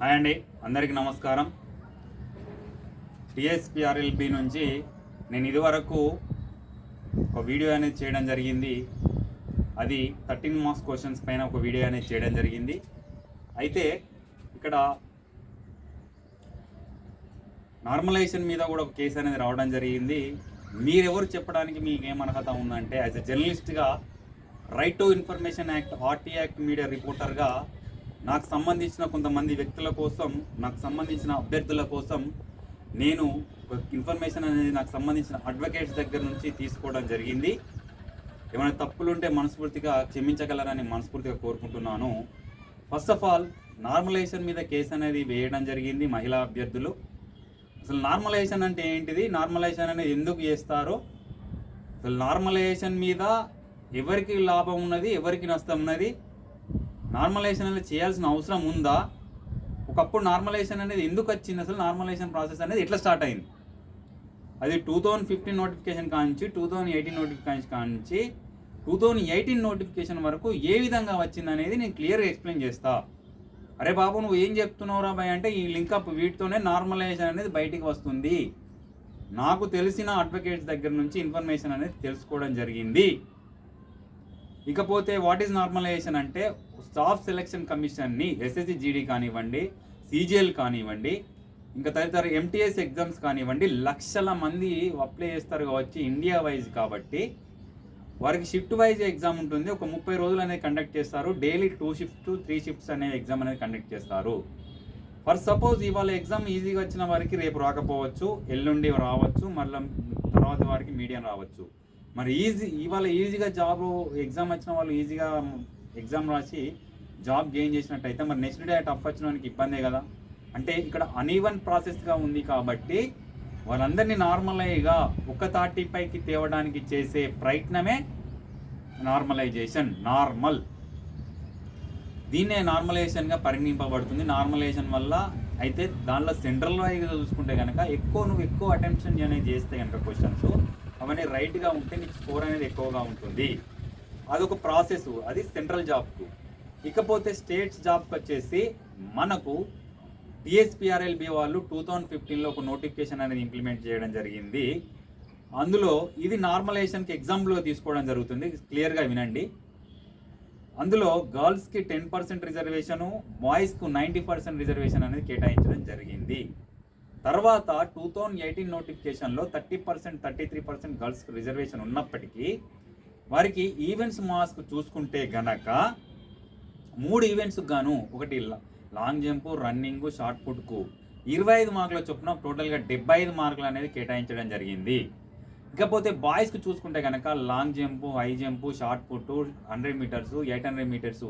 Hi అండి, అందరికీ నమస్కారం. టీఎస్పీఆర్ఎల్బి నుంచి నేను ఇదివరకు ఒక వీడియో అనేది చేయడం జరిగింది. అది 13 మార్క్స్ క్వశ్చన్స్ పైన ఒక వీడియో అనేది చేయడం జరిగింది. అయితే ఇక్కడ నార్మలైజేషన్ మీద కూడా ఒక కేసు అనేది రావడం జరిగింది. మీరెవరు చెప్పడానికి మీకు ఏం అర్హత ఉందంటే, యాజ్ ఎ జర్నలిస్ట్గా right to information act, RT act media రిపోర్టర్గా నాకు సంబంధించిన కొంతమంది వ్యక్తుల కోసం, నాకు సంబంధించిన అభ్యర్థుల కోసం నేను ఇన్ఫర్మేషన్ అనేది నాకు సంబంధించిన అడ్వకేట్స్ దగ్గర నుంచి తీసుకోవడం జరిగింది. ఏమైనా తప్పులుంటే మనస్ఫూర్తిగా క్షమించగలరని మనస్ఫూర్తిగా కోరుకుంటున్నాను. ఫస్ట్ ఆఫ్ ఆల్, నార్మలైజేషన్ మీద కేసు అనేది వేయడం జరిగింది మహిళా అభ్యర్థులు. అసలు నార్మలైజేషన్ అంటే ఏంటిది, నార్మలైజేషన్ అనేది ఎందుకు చేస్తారో, అసలు నార్మలైజేషన్ మీద ఎవరికి లాభం ఉన్నది, ఎవరికి నష్టం ఉన్నది, నార్మలైజేషన్ అనేది చేయాల్సిన అవసరం ఉందా, ఒకప్పుడు నార్మలైజేషన్ అనేది ఎందుకు వచ్చింది, అసలు నార్మలైజేషన్ ప్రాసెస్ అనేది ఎట్లా స్టార్ట్ అయింది, అది 2015 నోటిఫికేషన్ కానించి 2018 నోటిఫికేషన్ కానించి 2018 నోటిఫికేషన్ వరకు ఏ విధంగా వచ్చింది అనేది నేను క్లియర్గా ఎక్స్ప్లెయిన్ చేస్తా. అరే బాబు, నువ్వు ఏం చెప్తున్నావురా బాయ్ అంటే, ఈ లింకప్ వీటితోనే నార్మలైజేషన్ అనేది బయటికి వస్తుంది. నాకు తెలిసిన అడ్వకేట్స్ దగ్గర నుంచి ఇన్ఫర్మేషన్ అనేది తెలుసుకోవడం జరిగింది. ఇకపోతే వాట్ ఈజ్ నార్మలైజేషన్ అంటే, స్టాఫ్ సెలక్షన్ కమిషన్ని ఎస్ఎస్సి జీడీ కానివ్వండి, సీజీఎల్ కానివ్వండి, ఇంకా తదితర ఎంటీఎస్ ఎగ్జామ్స్ కానివ్వండి, లక్షల మంది అప్లై చేస్తారు కావచ్చు ఇండియా వైజ్. కాబట్టి వారికి షిఫ్ట్ వైజ్ ఎగ్జామ్ ఉంటుంది. ఒక 30 రోజులు అనేది కండక్ట్ చేస్తారు. డైలీ 2 షిఫ్ట్స్ 3 షిఫ్ట్స్ అనే ఎగ్జామ్ అనేది కండక్ట్ చేస్తారు. ఫర్ సపోజ్ ఇవాళ ఎగ్జామ్ ఈజీగా వచ్చిన వారికి రేపు రాకపోవచ్చు, ఎల్లుండి రావచ్చు, మళ్ళీ తర్వాత వారికి మీడియం రావచ్చు. మరి ఇవాళ ఈజీగా జాబ్ ఎగ్జామ్ వచ్చిన వాళ్ళు ఈజీగా ఎగ్జామ్ రాసి జాబ్ గెయిన్ చేసినట్టయితే, మరి నెక్స్ట్ డే టఫ్ వచ్చిన వానికి ఇబ్బందే కదా. అంటే ఇక్కడ అన్ఈవన్ ప్రాసెస్గా ఉంది. కాబట్టి వాళ్ళందరినీ నార్మల్గా ఒక తాటిపైకి తేవడానికి చేసే ప్రయత్నమే నార్మలైజేషన్. దీన్నే నార్మలైజేషన్గా పరిగణింపబడుతుంది. నార్మలైజేషన్ వల్ల అయితే దానిలో సెంట్రల్ వైజ్గా చూసుకుంటే కనుక నువ్వు ఎక్కువ అటెన్షన్ అనేది చేస్తే కనుక క్వశ్చన్స్ అవన్నీ రైట్గా ఉంటే నీకు స్కోర్ అనేది ఎక్కువగా ఉంటుంది. అదొక ప్రాసెస్, అది సెంట్రల్ జాబ్కు. ఇకపోతే స్టేట్స్ జాబ్కి వచ్చేసి మనకు టీఎస్పీఆర్ఎల్బి వాళ్ళు 2015లో ఒక నోటిఫికేషన్ అనేది ఇంప్లిమెంట్ చేయడం జరిగింది. అందులో ఇది నార్మలైజేషన్కి ఎగ్జాంపుల్గా తీసుకోవడం జరుగుతుంది. క్లియర్గా వినండి. అందులో గర్ల్స్కి 10% రిజర్వేషను, బాయ్స్కు 90% రిజర్వేషన్ అనేది కేటాయించడం జరిగింది. తర్వాత 2018 నోటిఫికేషన్లో 30%, 33% గర్ల్స్కి రిజర్వేషన్ ఉన్నప్పటికీ వారికి ఈవెంట్స్ మార్క్స్ చూసుకుంటే గనక 3 ఈవెంట్స్కి గాను, ఒకటి లాంగ్ జంప్, రన్నింగ్, షార్ట్ పుట్కు 25 మార్కుల చొప్పున టోటల్గా 75 మార్కులు అనేది కేటాయించడం జరిగింది. ఇకపోతే బాయ్స్కి చూసుకుంటే కనుక long jump, high jump, shot put, 100 metres, 800 metres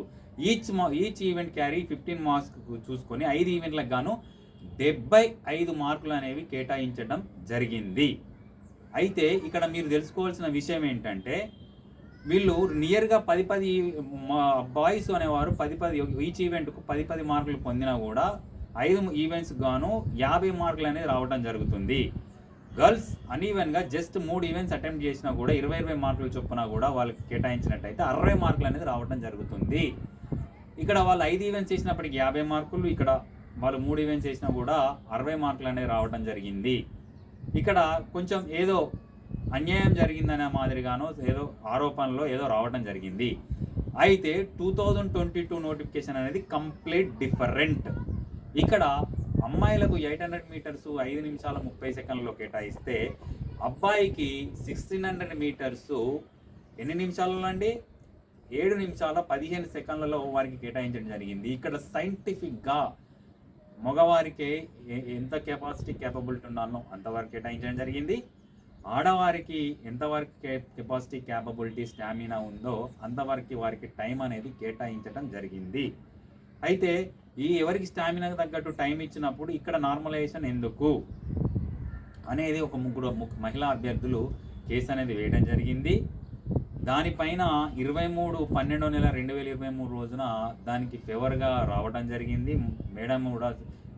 each event carry 15 marks చూసుకొని 5 ఈవెంట్లకు గాను 75 మార్కులు అనేవి కేటాయించడం జరిగింది. అయితే ఇక్కడ మీరు తెలుసుకోవాల్సిన విషయం ఏంటంటే, వీళ్ళు నియర్గా 10 బాయ్స్ అనేవారు 10 ఈచ్ ఈవెంట్కు 10 మార్కులు పొందినా కూడా 5 ఈవెంట్స్ గాను 50 మార్కులు అనేది రావడం జరుగుతుంది. గర్ల్స్ అన్ఈవెన్గా జస్ట్ 3 ఈవెంట్స్ అటెంప్ట్ చేసినా కూడా 20 మార్కులు చొప్పున కూడా వాళ్ళకి కేటాయించినట్టయితే 60 మార్కులు అనేది రావడం జరుగుతుంది. ఇక్కడ వాళ్ళు 5 ఈవెంట్స్ చేసినప్పటికీ 50 మార్కులు, ఇక్కడ వాళ్ళు 3 ఈవెంట్స్ చేసినా కూడా 60 మార్కులు అనేది రావడం జరిగింది. ఇక్కడ కొంచెం ఏదో అన్యాయం జరిగిందనే మాదిరిగానో ఏదో ఆరోపణలో ఏదో రావడం జరిగింది. అయితే 2022 నోటిఫికేషన్ అనేది కంప్లీట్ డిఫరెంట్. ఇక్కడ అమ్మాయిలకు 800 మీటర్స్ 5 నిమిషాల 30 సెకండ్లలో కేటాయిస్తే, అబ్బాయికి 1600 మీటర్స్ ఎన్ని నిమిషాలలో అండి, 7 నిమిషాల 15 సెకండ్లలో వారికి కేటాయించడం జరిగింది. ఇక్కడ సైంటిఫిక్గా మగవారికి ఎంత కేపబిలిటీ ఉండాలో అంతవరకు కేటాయించడం జరిగింది. ఆడవారికి ఎంతవరకు కెపాసిటీ, క్యాపబిలిటీ, స్టామినా ఉందో అంతవరకు వారికి టైం అనేది కేటాయించడం జరిగింది. అయితే ఎవరికి స్టామినాకు తగ్గట్టు టైం ఇచ్చినప్పుడు ఇక్కడ నార్మలైజేషన్ ఎందుకు అనేది ఒక ముగ్గురు మహిళా అభ్యర్థులు కేసు అనేది వేయడం జరిగింది. దానిపైన 23/12/2023 రోజున దానికి ఫేవర్గా రావడం జరిగింది. మేడం కూడా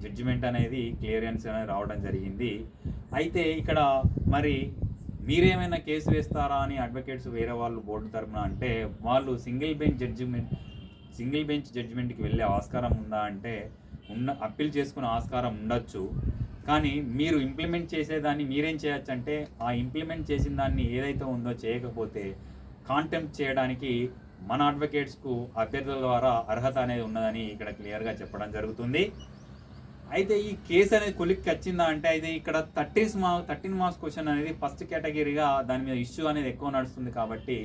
జడ్జిమెంట్ అనేది క్లియరెన్స్ అనేది రావడం జరిగింది. అయితే ఇక్కడ మరి మీరేమైనా కేసు వేస్తారా అని అడ్వకేట్స్ వేరే వాళ్ళు బోర్డు తరపున అంటే, వాళ్ళు సింగిల్ బెంచ్ జడ్జిమెంట్కి వెళ్ళే ఆస్కారం ఉందా అంటే, అప్పీల్ చేసుకునే ఆస్కారం ఉండొచ్చు. కానీ మీరు ఇంప్లిమెంట్ చేసేదాన్ని మీరేం చేయొచ్చు అంటే, ఆ ఇంప్లిమెంట్ చేసిన దాన్ని ఏదైతే ఉందో చేయకపోతే కాంటెంప్ట్ చేయడానికి మన అడ్వకేట్స్కు అభ్యర్థుల ద్వారా అర్హత అనేది ఉన్నదని ఇక్కడ క్లియర్గా చెప్పడం జరుగుతుంది. అయితే ఈ కేసు అనేది కొలిక్కి వచ్చిందా అంటే, అయితే ఇక్కడ 13 మార్క్స్ క్వశ్చన్ అనేది ఫస్ట్ కేటగిరీగా దాని మీద ఇష్యూ అనేది ఎక్కువ నడుస్తుంది కాబట్టి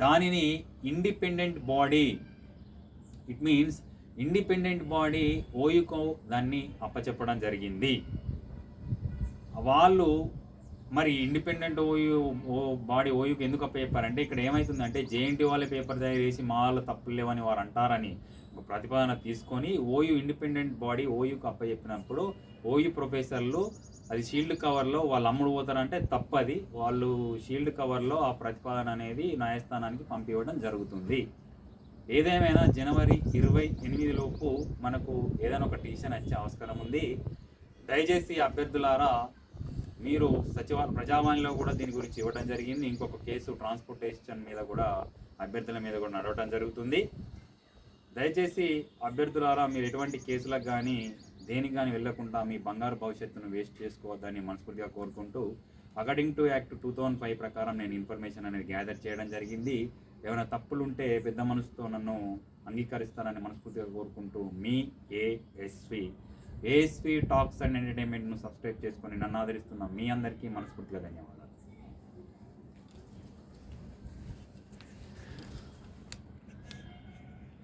దానిని independent body, it means independent body ఓయూకు దాన్ని అప్పచెప్పడం జరిగింది. వాళ్ళు మరి ఇండిపెండెంట్ బాడీ ఓయూకి ఎందుకు అప్పచెప్పారంటే, ఇక్కడ ఏమవుతుందంటే జేఎన్టీ వాళ్ళే పేపర్ తయారు చేసి మా వాళ్ళు తప్పులు లేవని వారు అంటారని ఒక ప్రతిపాదన తీసుకొని ఓయూ ఇండిపెండెంట్ బాడీ ఓయూకి అప్పచెప్పినప్పుడు ఓయూ ప్రొఫెసర్లు అది షీల్డ్ కవర్లో వాళ్ళు అమ్ముడు పోతారంటే తప్పది. వాళ్ళు షీల్డ్ కవర్లో ఆ ప్రతిపాదన అనేది న్యాయస్థానానికి పంపివ్వడం జరుగుతుంది. ఏదేమైనా జనవరి 28 లోపు మనకు ఏదైనా ఒక డిసిషన్ వచ్చే ఆస్కారం ఉంది. దయచేసి అభ్యర్థులారా, మీరు ప్రజావాణిలో కూడా దీని గురించి ఇవ్వడం జరిగింది. ఇంకొక కేసు ట్రాన్స్పోర్టేషన్ మీద కూడా అభ్యర్థుల మీద కూడా నడవడం జరుగుతుంది. దయచేసి అభ్యర్థులారా, మీరు ఎటువంటి కేసులకు కానీ దేనికి కానీ వెళ్లకుండా మీ బంగారు భవిష్యత్తును వేస్ట్ చేసుకోవద్దని మనస్ఫూర్తిగా కోరుకుంటూ, అకార్డింగ్ టు యాక్ట్ 2005 ప్రకారం నేను ఇన్ఫర్మేషన్ అనేది గ్యాదర్ చేయడం జరిగింది. ఏమైనా తప్పులు ఉంటే పెద్ద మనసుతో నన్ను అంగీకరిస్తారని మనస్ఫూర్తిగా కోరుకుంటూ, మీ ఏఎస్వి టాక్స్ అండ్ ఎంటర్టైన్మెంట్ను సబ్స్క్రైబ్ చేసుకొని నన్ను ఆదరిస్తున్న మీ అందరికీ మనస్ఫూర్తిగా ధన్యవాదాలు.